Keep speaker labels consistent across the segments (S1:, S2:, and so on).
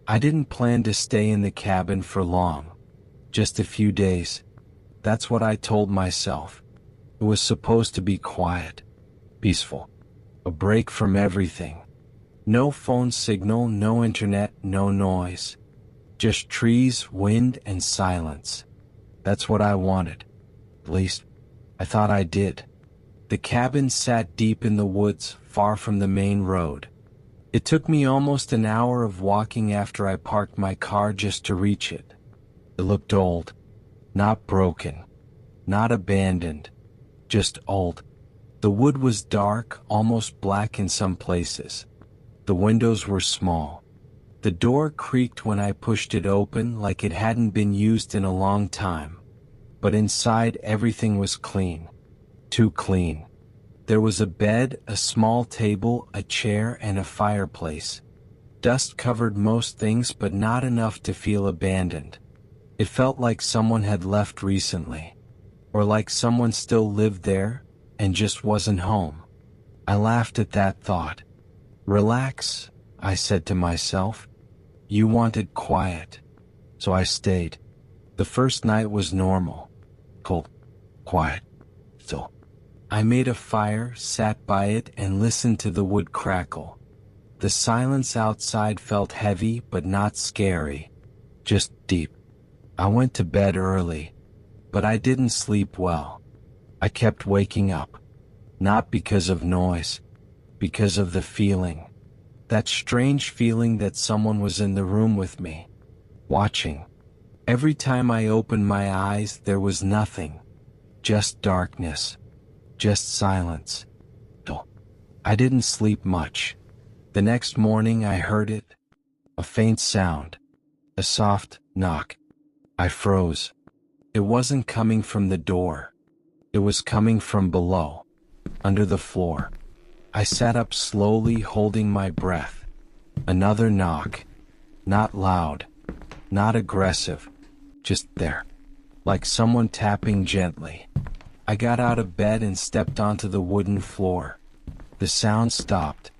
S1: I didn't plan to stay in the cabin for long. Just a few days. That's what I told myself. It was supposed to be quiet, peaceful, a break from everything. No phone signal, no internet, no noise. Just trees, wind, and silence. That's what I wanted. At least, I thought I did. The cabin sat deep in the woods, far from the main road. It took me almost an hour of walking after I parked my car just to reach it. It looked old, not broken, not abandoned, just old. The wood was dark, almost black in some places. The windows were small. The door creaked when I pushed it open like it hadn't been used in a long time. But inside everything was clean. Too clean. There was a bed, a small table, a chair, and a fireplace. Dust covered most things, but not enough to feel abandoned. It felt like someone had left recently. Or like someone still lived there, and just wasn't home. I laughed at that thought. Relax, I said to myself. You wanted quiet. So I stayed. The first night was normal. Cold. Quiet. Still. I made a fire, sat by it, and listened to the wood crackle. The silence outside felt heavy but not scary. Just deep. I went to bed early. But I didn't sleep well. I kept waking up. Not because of noise. Because of the feeling. That strange feeling that someone was in the room with me. Watching. Every time I opened my eyes, there was nothing. Just darkness. Just silence. I didn't sleep much. The next morning I heard it. A faint sound. A soft knock. I froze. It wasn't coming from the door. It was coming from below. Under the floor. I sat up slowly, holding my breath. Another knock. Not loud. Not aggressive. Just there. Like someone tapping gently. I got out of bed and stepped onto the wooden floor. The sound stopped.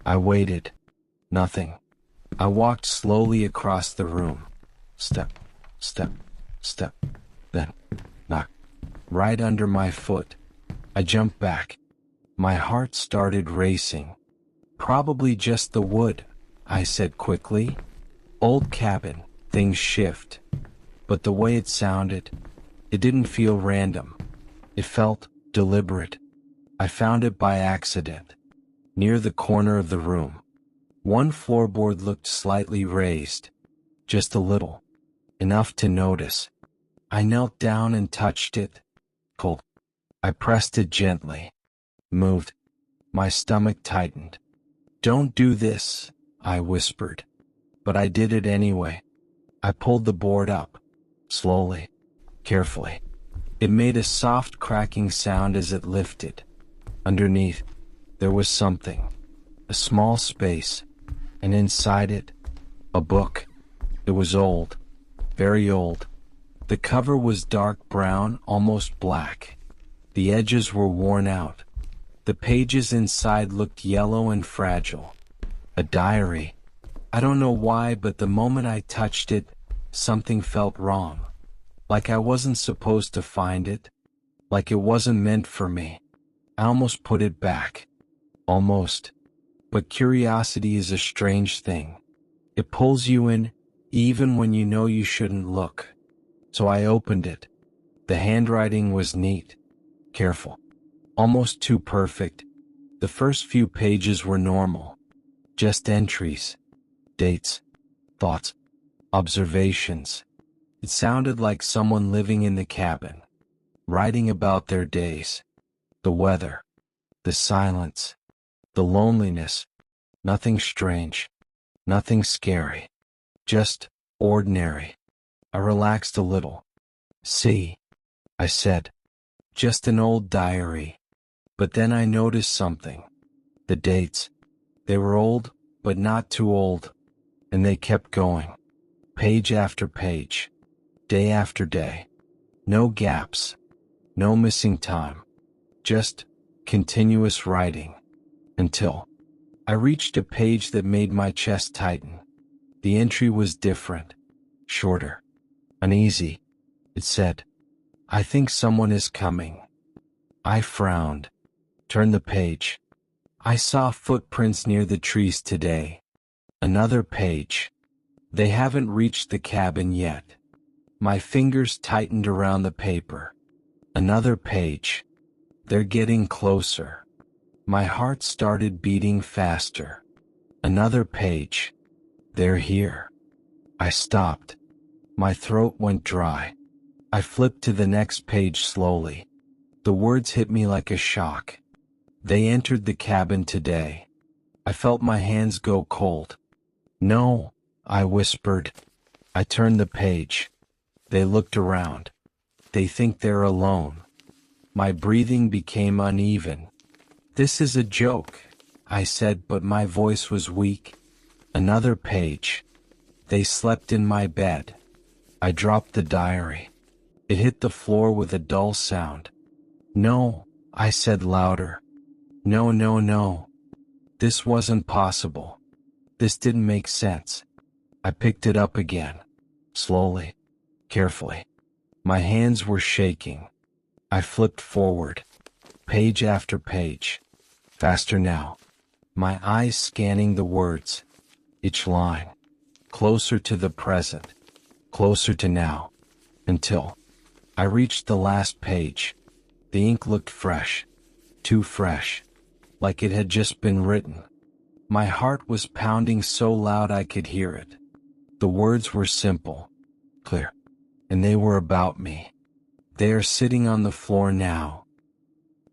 S1: I waited. Nothing. I walked slowly across the room. Step, step, step. Then, knock. Right under my foot. I jumped back. My heart started racing. Probably just the wood, I said quickly. Old cabin, things shift. But the way it sounded, it didn't feel random. It felt deliberate. I found it by accident. Near the corner of the room. One floorboard looked slightly raised. Just a little. Enough to notice. I knelt down and touched it. Cold. I pressed it gently. Moved. My stomach tightened. Don't do this, I whispered. But I did it anyway. I pulled the board up. Slowly. Carefully. It made a soft cracking sound as it lifted. Underneath, there was something. A small space. And inside it, a book. It was old. Very old. The cover was dark brown, almost black. The edges were worn out. The pages inside looked yellow and fragile. A diary. I don't know why, but the moment I touched it, something felt wrong. Like I wasn't supposed to find it. Like it wasn't meant for me. I almost put it back. Almost. But curiosity is a strange thing. It pulls you in, even when you know you shouldn't look. So I opened it. The handwriting was neat. Careful. Almost too perfect. The first few pages were normal. Just entries. Dates. Thoughts. Observations. It sounded like someone living in the cabin. Writing about their days. The weather. The silence. The loneliness. Nothing strange. Nothing scary. Just ordinary. I relaxed a little. See, I said. Just an old diary. But then I noticed something. The dates. They were old, but not too old. And they kept going. Page after page. Day after day. No gaps. No missing time. Just continuous writing. Until I reached a page that made my chest tighten. The entry was different, shorter, uneasy. It said, "I think someone is coming." I frowned, turned the page. "I saw footprints near the trees today." Another page. "They haven't reached the cabin yet." My fingers tightened around the paper. Another page. "They're getting closer." My heart started beating faster. Another page. "They're here." I stopped. My throat went dry. I flipped to the next page slowly. The words hit me like a shock. "They entered the cabin today." I felt my hands go cold. "No," I whispered. I turned the page. They looked around. "They think they're alone." My breathing became uneven. "This is a joke," I said, but my voice was weak. Another page. "They slept in my bed." I dropped the diary. It hit the floor with a dull sound. "No," I said louder. "No, no, no. This wasn't possible. This didn't make sense." I picked it up again. Slowly. Carefully. My hands were shaking. I flipped forward. Page after page. Faster now. My eyes scanning the words. Each line. Closer to the present. Closer to now. Until I reached the last page. The ink looked fresh. Too fresh. Like it had just been written. My heart was pounding so loud I could hear it. The words were simple. Clear. And they were about me. "They are sitting on the floor now."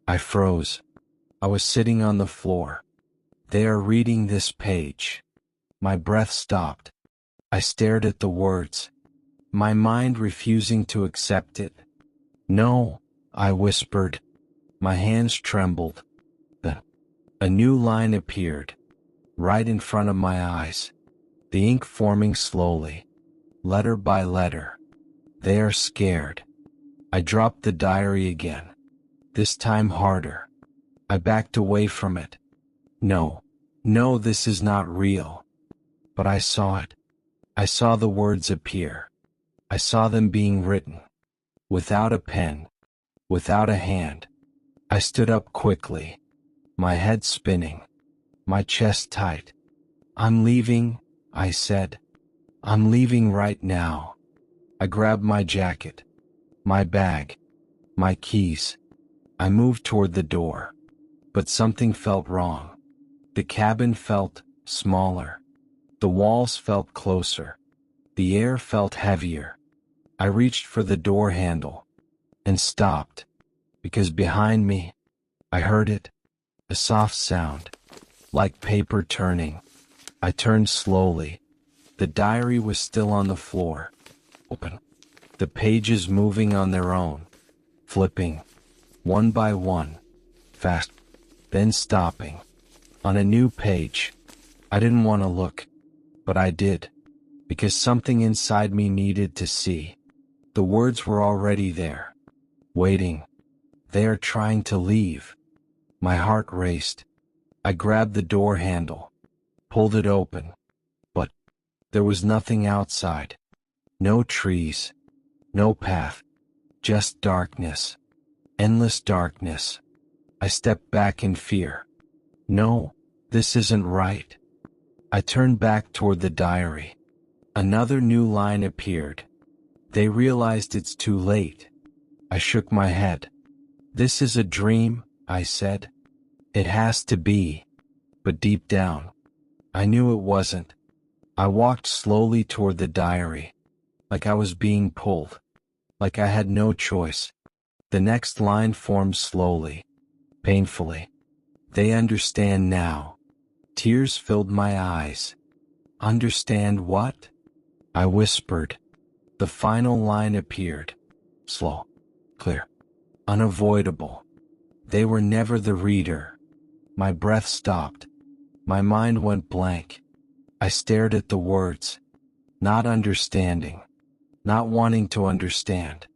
S1: I froze. I was sitting on the floor. "They are reading this page." My breath stopped. I stared at the words, my mind refusing to accept it. "No," I whispered. My hands trembled. Then, a new line appeared, right in front of my eyes, the ink forming slowly, letter by letter. "They are scared." I dropped the diary again, this time harder. I backed away from it. No, no, this is not real. But I saw it. I saw the words appear. I saw them being written. Without a pen. Without a hand. I stood up quickly. My head spinning. My chest tight. "I'm leaving," I said. "I'm leaving right now." I grabbed my jacket. My bag. My keys. I moved toward the door. But something felt wrong. The cabin felt smaller. The walls felt closer. The air felt heavier. I reached for the door handle and stopped, because behind me, I heard it, a soft sound, like paper turning. I turned slowly. The diary was still on the floor, open, the pages moving on their own, flipping, one by one, fast, then stopping. On a new page. I didn't want to look, but I did, because something inside me needed to see. The words were already there, waiting. "They are trying to leave." My heart raced. I grabbed the door handle, pulled it open, but there was nothing outside. No trees, no path, just darkness, endless darkness. I stepped back in fear. No, this isn't right. I turned back toward the diary. Another new line appeared. "They realized it's too late." I shook my head. "This is a dream," I said. "It has to be." But deep down, I knew it wasn't. I walked slowly toward the diary, like I was being pulled, like I had no choice. The next line formed slowly, painfully. "They understand now." Tears filled my eyes. "Understand what?" I whispered. The final line appeared. Slow, clear, unavoidable. They were never the reader. My breath stopped. My mind went blank. I stared at the words, not understanding, not wanting to understand.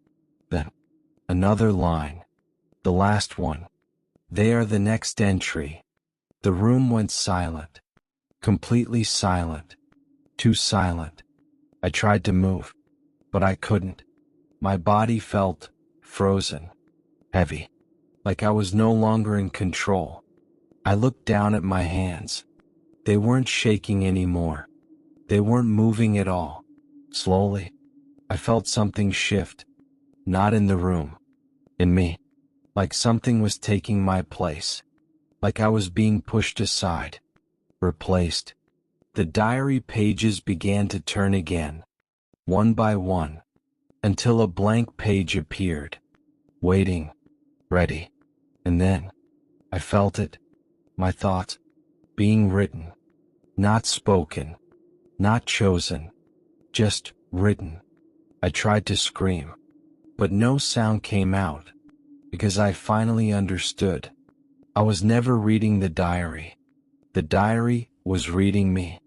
S1: Then, another line. The last one. "They are the next entry." The room went silent. Completely silent. too silent. I tried to move, but I couldn't. My body felt frozen, heavy, like I was no longer in control. I looked down at my hands. They weren't shaking anymore. They weren't moving at all. Slowly, I felt something shift, not in the room, in me, like something was taking my place, like I was being pushed aside, replaced. The diary pages began to turn again, one by one, until a blank page appeared, waiting, ready. And then, I felt it, my thoughts, being written, not spoken, not chosen, just written. I tried to scream, but no sound came out, because I finally understood. I was never reading the diary. The diary was reading me.